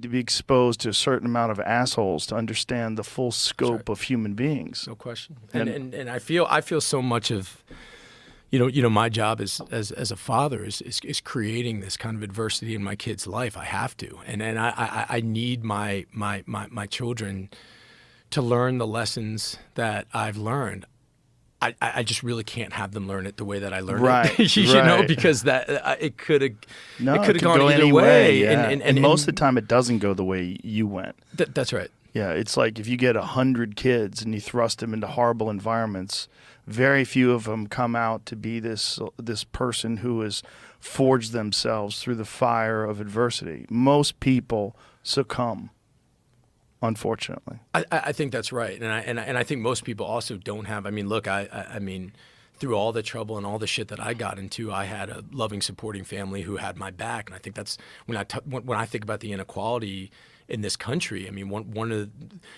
need to be exposed to a certain amount of assholes to understand the full scope of human beings. No question. And I feel so much of, my job as a father is creating this kind of adversity in my kid's life. I have to, and I need my children to learn the lessons that I've learned. I just really can't have them learn it the way that I learned it, right. Because that it could have gone go either any way. Yeah. And most of the time, it doesn't go the way you went. That's right. Yeah, it's like if you get 100 kids and you thrust them into horrible environments, very few of them come out to be this person who has forged themselves through the fire of adversity. Most people succumb, unfortunately. I think that's right, and I think most people also don't have. I mean, look, I mean, through all the trouble and all the shit that I got into, I had a loving, supporting family who had my back, and I think that's when I think about the inequality in this country. I mean, one of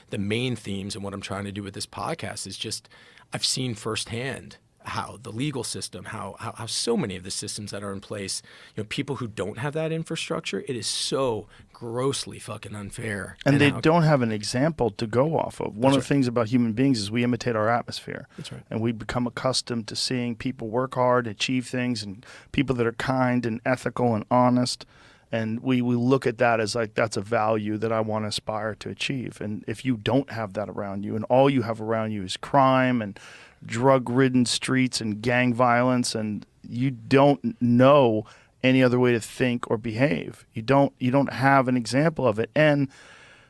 the main themes and what I'm trying to do with this podcast is just I've seen firsthand how the legal system, how so many of the systems that are in place, people who don't have that infrastructure, it is so grossly fucking unfair. And they don't have an example to go off of. One of the things about human beings is we imitate our atmosphere. That's right. And we become accustomed to seeing people work hard, achieve things, and people that are kind and ethical and honest. And we look at that as like, that's a value that I want to aspire to achieve. And if you don't have that around you and all you have around you is crime and drug-ridden streets and gang violence, and you don't know any other way to think or behave, you don't have an example of it. And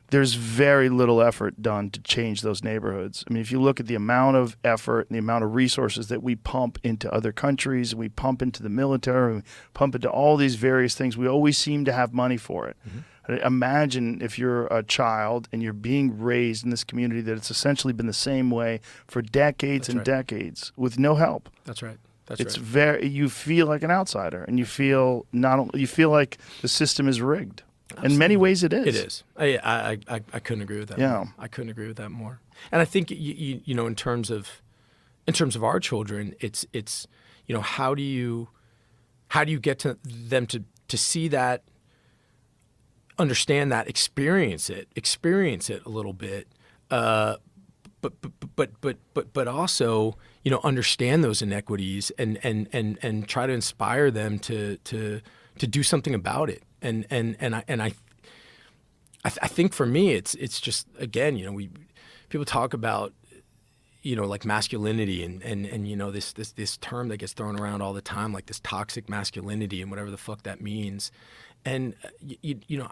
there's very little effort done to change those neighborhoods. I mean, if you look at the amount of effort and the amount of resources that we pump into other countries, we pump into the military, we pump into all these various things, we always seem to have money for it. Mm-hmm. Imagine if you're a child and you're being raised in this community that it's essentially been the same way for decades and decades with no help. That's right. You feel like an outsider, and you feel like the system is rigged. Absolutely. In many ways, it is. It is. I couldn't agree with that. Yeah. More. I couldn't agree with that more. And I think in terms of our children, it's how do you get to them to see that, understand that, experience it a little bit, but also understand those inequities and try to inspire them to do something about it. And I think for me it's just, again, people talk about like masculinity and this term that gets thrown around all the time, like this toxic masculinity and whatever the fuck that means. And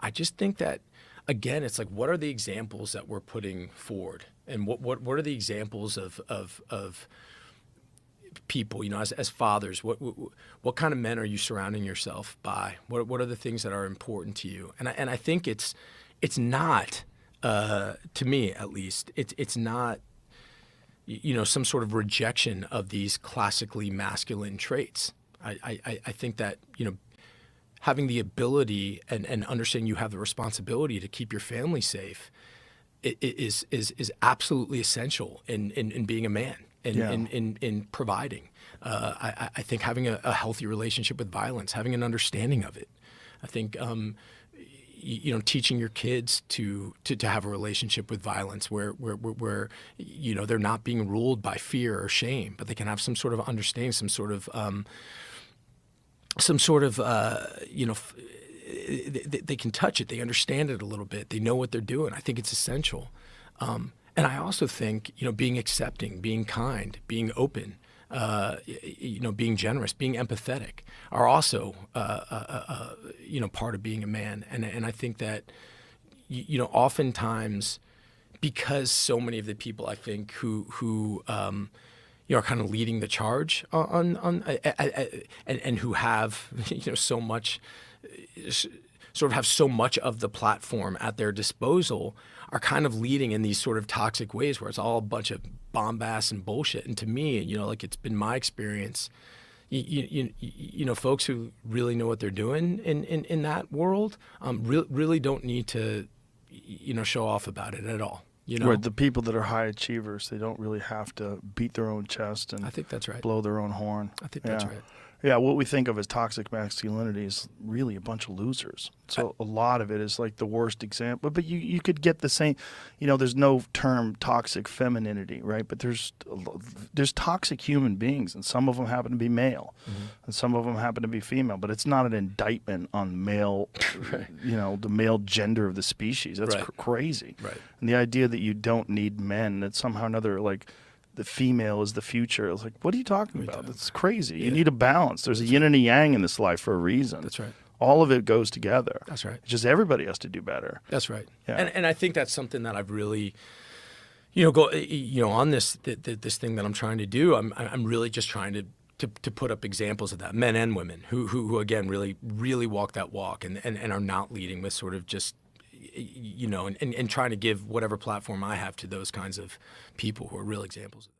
I just think that, again, it's like, what are the examples that we're putting forward, and what are the examples of people, as fathers, what kind of men are you surrounding yourself by? What are the things that are important to you? And I think it's not, to me at least, it's not, some sort of rejection of these classically masculine traits. I think that, having the ability and understanding you have the responsibility to keep your family safe is absolutely essential in being a man. In providing. I think having a healthy relationship with violence, having an understanding of it. I think, teaching your kids to have a relationship with violence where they're not being ruled by fear or shame, but they can have some sort of understanding, some sort of they can touch it, they understand it a little bit, they know what they're doing. I think it's essential. And I also think, being accepting, being kind, being open, being generous, being empathetic are also, part of being a man. And I think that, oftentimes, because so many of the people I think who are kind of leading the charge on and who have, so much, sort of have so much of the platform at their disposal, are kind of leading in these sort of toxic ways where it's all a bunch of bombast and bullshit. And to me, like, it's been my experience, folks who really know what they're doing in that world, really don't need to, show off about it at all. Right, the people that are high achievers, they don't really have to beat their own chest and I think that's right. blow their own horn. I think that's right. Yeah, what we think of as toxic masculinity is really a bunch of losers. So a lot of it is like the worst example. But you could get the same, there's no term toxic femininity, right? But there's toxic human beings, and some of them happen to be male, and some of them happen to be female. But it's not an indictment on male, Right. The male gender of the species. That's Right. Crazy. Right. And the idea that you don't need men, that somehow or another, like, the female is the future. It's like, what are you talking about? That's crazy. You need a balance. There's a yin and a yang in this life for a reason. That's right. All of it goes together. That's right. It's just everybody has to do better. That's right. Yeah. And I think that's something that I've really, on this thing that I'm trying to do. I'm really just trying to put up examples of that, men and women who again really walk that walk and are not leading with sort of just and trying to give whatever platform I have to those kinds of people who are real examples of that.